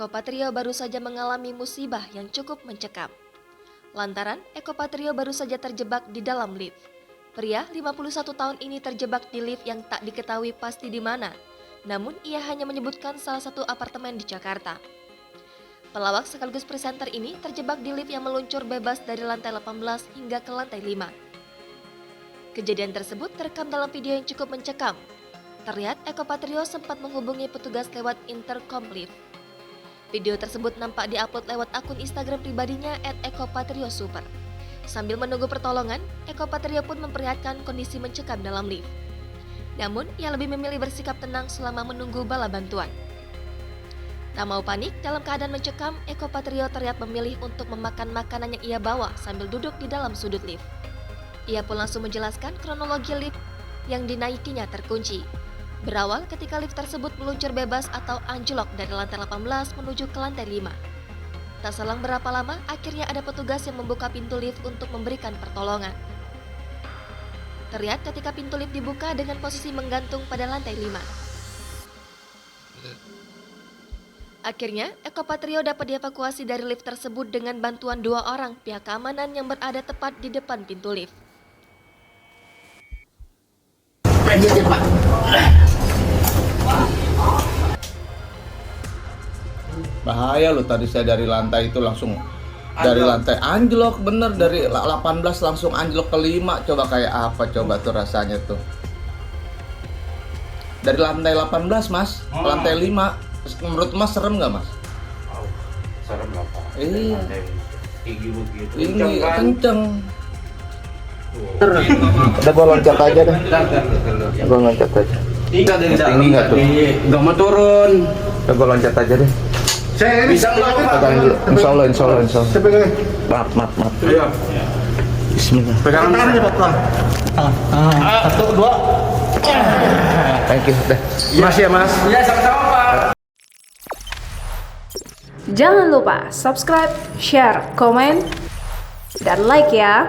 Eko Patrio baru saja mengalami musibah yang cukup mencekam. Lantaran Eko Patrio baru saja terjebak di dalam lift. Pria 51 tahun ini terjebak di lift yang tak diketahui pasti di mana. Namun ia hanya menyebutkan salah satu apartemen di Jakarta. Pelawak sekaligus presenter ini terjebak di lift yang meluncur bebas dari lantai 18 hingga ke lantai 5. Kejadian tersebut terekam dalam video yang cukup mencekam. Terlihat Eko Patrio sempat menghubungi petugas lewat intercom lift. Video tersebut nampak diupload lewat akun Instagram pribadinya @ekopatriosuper. Sambil menunggu pertolongan, Eko Patrio pun memperlihatkan kondisi mencekam dalam lift. Namun, ia lebih memilih bersikap tenang selama menunggu bala bantuan. Tak mau panik, dalam keadaan mencekam, Eko Patrio terlihat memilih untuk memakan makanan yang ia bawa sambil duduk di dalam sudut lift. Ia pun langsung menjelaskan kronologi lift yang dinaikinya terkunci. Berawal ketika lift tersebut meluncur bebas atau anjlok dari lantai 18 menuju ke lantai 5. Tak selang berapa lama, akhirnya ada petugas yang membuka pintu lift untuk memberikan pertolongan. Terlihat ketika pintu lift dibuka dengan posisi menggantung pada lantai 5. Akhirnya, Eko Patrio dapat dievakuasi dari lift tersebut dengan bantuan 2 orang pihak keamanan yang berada tepat di depan pintu lift. Lanjutin, Pak. Bahaya loh, tadi saya dari lantai itu langsung dari lantai anjlok, bener dari 18 langsung anjlok ke 5. Coba kayak apa coba tuh rasanya tuh. Dari lantai 18 mas, ke lantai 5. Menurut mas serem nggak mas? Oh, serem lah Pak. Iya. Lantai tinggi begitu. Ini kan? kenceng. Udah gua loncat aja deh. Gua loncat aja. Tinggal dari dalam. Tinggi nggak tuh? Nggak mau turun. Udah gua loncat aja deh. Bisa nggak Pak? Pegang dulu. Insya Allah. Maaf. Ayo. Bismillah. Pegang tangan aja Pak. Satu, dua. Thank you. Dah. Makasih ya Mas. Iya sama-sama Pak. Jangan lupa subscribe, share, komen, dan like ya.